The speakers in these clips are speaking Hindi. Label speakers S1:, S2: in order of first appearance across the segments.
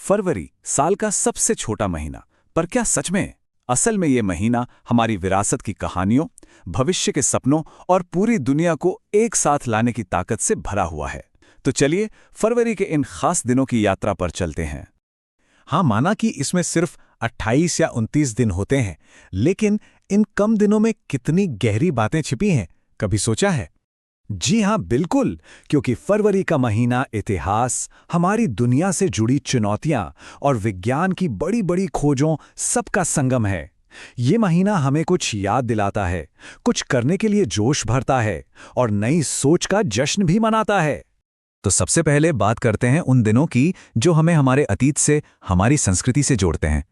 S1: फरवरी साल का सबसे छोटा महीना, पर क्या सच में? असल में ये महीना हमारी विरासत की कहानियों, भविष्य के सपनों और पूरी दुनिया को एक साथ लाने की ताकत से भरा हुआ है। तो चलिए फरवरी के इन खास दिनों की यात्रा पर चलते हैं।
S2: हाँ, माना कि इसमें सिर्फ 28 या 29 दिन होते हैं, लेकिन इन कम दिनों में कितनी गहरी बातें छिपी हैं, कभी सोचा है? जी हाँ, बिल्कुल, क्योंकि फरवरी का महीना इतिहास, हमारी दुनिया से जुड़ी चुनौतियां और विज्ञान की बड़ी-बड़ी खोजों सबका संगम है। ये महीना हमें कुछ याद दिलाता है, कुछ करने के लिए जोश भरता है और नई सोच का जश्न भी मनाता है। तो सबसे पहले बात करते हैं उन दिनों की जो हमें हमारे अतीत से, हमारी संस्कृति से जोड़ते हैं।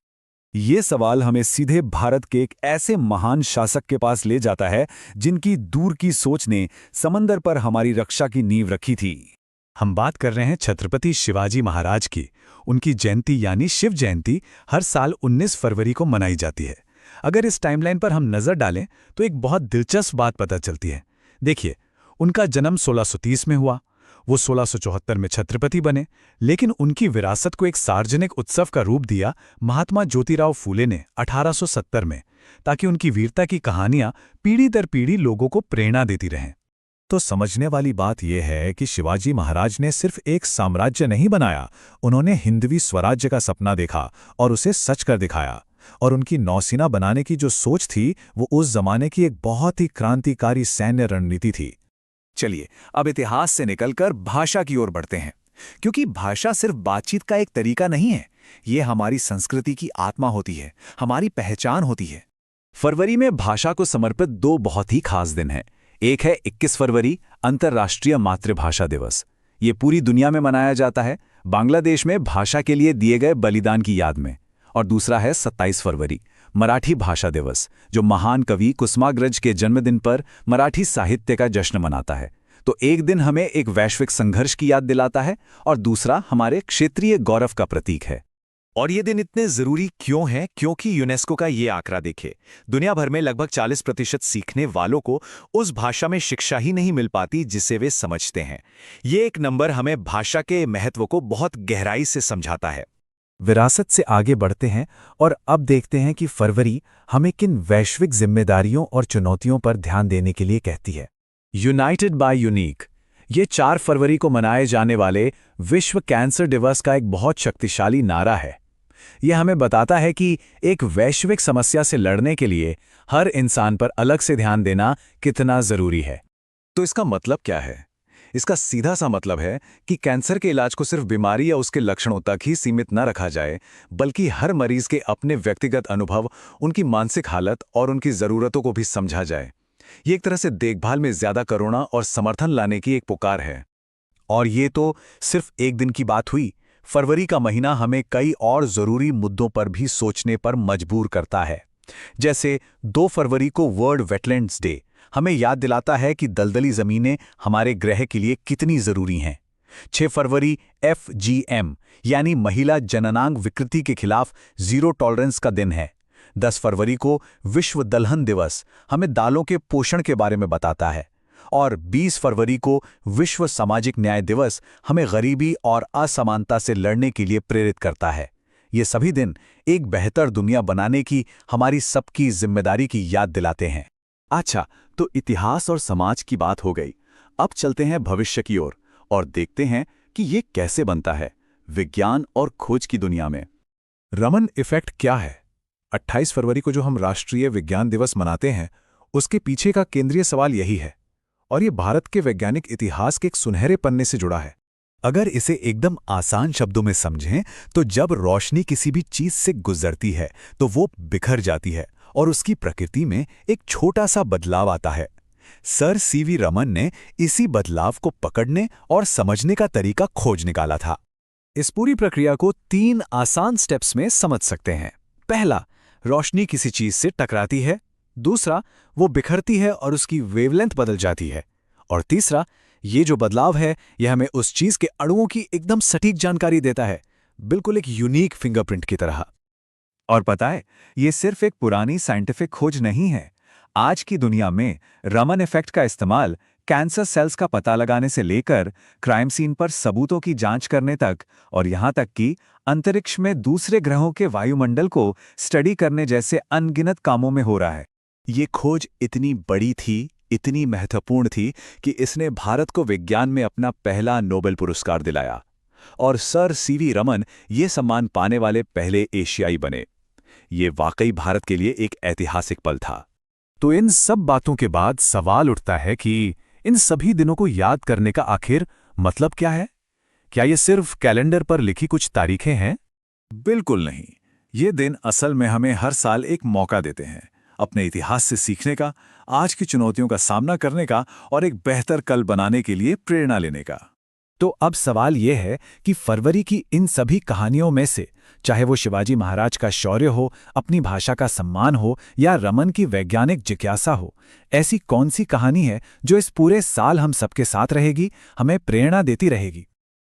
S1: ये सवाल हमें सीधे भारत के एक ऐसे महान शासक के पास ले जाता है जिनकी दूर की सोच ने समंदर पर हमारी रक्षा की नींव रखी थी।
S2: हम बात कर रहे हैं छत्रपति शिवाजी महाराज की। उनकी जयंती यानी शिव जयंती हर साल 19 फरवरी को मनाई जाती है। अगर इस टाइमलाइन पर हम नज़र डालें तो एक बहुत दिलचस्प बात पता चलती है। देखिए, उनका जन्म 1630 में हुआ, वो 1674 में छत्रपति बने, लेकिन उनकी विरासत को एक सार्वजनिक उत्सव का रूप दिया महात्मा ज्योतिराव फूले ने 1870 में, ताकि उनकी वीरता की कहानियां पीढ़ी दर पीढ़ी लोगों को प्रेरणा देती रहें। तो समझने वाली बात यह है कि शिवाजी महाराज ने सिर्फ एक साम्राज्य नहीं बनाया, उन्होंने हिंदवी स्वराज्य का सपना देखा और उसे सच कर दिखाया। और उनकी नौसेना बनाने की जो सोच थी, वो उस जमाने की एक बहुत ही क्रांतिकारी सैन्य रणनीति थी।
S1: चलिए अब इतिहास से निकलकर भाषा की ओर बढ़ते हैं, क्योंकि भाषा सिर्फ बातचीत का एक तरीका नहीं है, ये हमारी संस्कृति की आत्मा होती है, हमारी पहचान होती है। फरवरी में भाषा को समर्पित दो बहुत ही खास दिन हैं। एक है 21 फरवरी, अंतर्राष्ट्रीय मातृभाषा दिवस। ये पूरी दुनिया में मनाया जाता है, बांग्लादेश में भाषा के लिए दिए गए बलिदान की याद में। और दूसरा है 27 फरवरी, मराठी भाषा दिवस, जो महान कवि कुसुमाग्रज के जन्मदिन पर मराठी साहित्य का जश्न मनाता है। तो एक दिन हमें एक वैश्विक संघर्ष की याद दिलाता है और दूसरा हमारे क्षेत्रीय गौरव का प्रतीक है।
S2: और ये दिन इतने जरूरी क्यों हैं? क्योंकि यूनेस्को का ये आंकड़ा देखे, दुनिया भर में लगभग 40% सीखने वालों को उस भाषा में शिक्षा ही नहीं मिल पाती जिसे वे समझते हैं। ये एक नंबर हमें भाषा के महत्व को बहुत गहराई से समझाता है। विरासत से आगे बढ़ते हैं और अब देखते हैं कि फरवरी हमें किन वैश्विक जिम्मेदारियों और चुनौतियों पर ध्यान देने के लिए कहती है।
S1: यूनाइटेड बाय यूनिक, ये 4 फरवरी को मनाए जाने वाले विश्व कैंसर दिवस का एक बहुत शक्तिशाली नारा है। यह हमें बताता है कि एक वैश्विक समस्या से लड़ने के लिए हर इंसान पर अलग से ध्यान देना कितना जरूरी है।
S2: तो इसका मतलब क्या है? इसका सीधा सा मतलब है कि कैंसर के इलाज को सिर्फ बीमारी या उसके लक्षणों तक ही सीमित न रखा जाए, बल्कि हर मरीज के अपने व्यक्तिगत अनुभव, उनकी मानसिक हालत और उनकी ज़रूरतों को भी समझा जाए। ये एक तरह से देखभाल में ज़्यादा करुणा और समर्थन लाने की एक पुकार है। और ये तो सिर्फ एक दिन की बात हुई। फरवरी का महीना हमें कई और ज़रूरी मुद्दों पर भी सोचने पर मजबूर करता है। जैसे 2 फरवरी को वर्ल्ड वेटलैंड्स डे हमें याद दिलाता है कि दलदली ज़मीनें हमारे ग्रह के लिए कितनी ज़रूरी हैं। 6 फरवरी FGM यानी महिला जननांग विकृति के खिलाफ ज़ीरो टॉलरेंस का दिन है। 10 फरवरी को विश्व दलहन दिवस हमें दालों के पोषण के बारे में बताता है। और 20 फरवरी को विश्व सामाजिक न्याय दिवस हमें गरीबी और असमानता से लड़ने के लिए प्रेरित करता है। ये सभी दिन एक बेहतर दुनिया बनाने की हमारी सबकी जिम्मेदारी की याद दिलाते हैं।
S1: अच्छा, तो इतिहास और समाज की बात हो गई। अब चलते हैं भविष्य की ओर और देखते हैं कि ये कैसे बनता है विज्ञान और खोज की दुनिया में।
S2: रमन इफेक्ट क्या है? 28 फरवरी को जो हम राष्ट्रीय विज्ञान दिवस मनाते हैं, उसके पीछे का केंद्रीय सवाल यही है, और ये भारत के वैज्ञानिक इतिहास के एक सुनहरे पन्ने से जुड़ा है। अगर इसे एकदम आसान शब्दों में समझें तो जब रोशनी किसी भी चीज से गुजरती है तो वो बिखर जाती है और उसकी प्रकृति में एक छोटा सा बदलाव आता है। सर सीवी रमन ने इसी बदलाव को पकड़ने और समझने का तरीका खोज निकाला था। इस पूरी प्रक्रिया को 3 आसान स्टेप्स में समझ सकते हैं। पहला, रोशनी किसी चीज से टकराती है। दूसरा, वो बिखरती है और उसकी वेवलेंथ बदल जाती है। और तीसरा, ये जो बदलाव है यह हमें उस चीज के अणुओं की एकदम सटीक जानकारी देता है, बिल्कुल एक यूनिक फिंगरप्रिंट की तरह। और पता है, ये सिर्फ एक पुरानी साइंटिफिक खोज नहीं है। आज की दुनिया में रमन इफेक्ट का इस्तेमाल
S1: कैंसर सेल्स का पता लगाने से लेकर क्राइम सीन पर सबूतों की जांच करने तक, और यहां तक कि अंतरिक्ष में दूसरे ग्रहों के वायुमंडल को स्टडी करने जैसे अनगिनत कामों में हो रहा है।
S2: ये खोज इतनी बड़ी थी, इतनी महत्वपूर्ण थी कि इसने भारत को विज्ञान में अपना पहला नोबेल पुरस्कार दिलाया और सर सीवी रमन ये सम्मान पाने वाले पहले एशियाई बने। ये वाकई भारत के लिए एक ऐतिहासिक पल था।
S3: तो इन सब बातों के बाद सवाल उठता है कि इन सभी दिनों को याद करने का आखिर मतलब क्या है? क्या ये सिर्फ कैलेंडर पर लिखी कुछ तारीखें हैं?
S2: बिल्कुल नहीं। ये दिन असल में हमें हर साल एक मौका देते हैं, अपने इतिहास से सीखने का, आज की चुनौतियों का सामना करने का और एक बेहतर कल बनाने के लिए प्रेरणा लेने का।
S3: तो अब सवाल यह है कि फरवरी की इन सभी कहानियों में से, चाहे वो शिवाजी महाराज का शौर्य हो, अपनी भाषा का सम्मान हो या रमन की वैज्ञानिक जिज्ञासा हो, ऐसी कौन सी कहानी है जो इस पूरे साल हम सबके साथ रहेगी, हमें प्रेरणा देती रहेगी?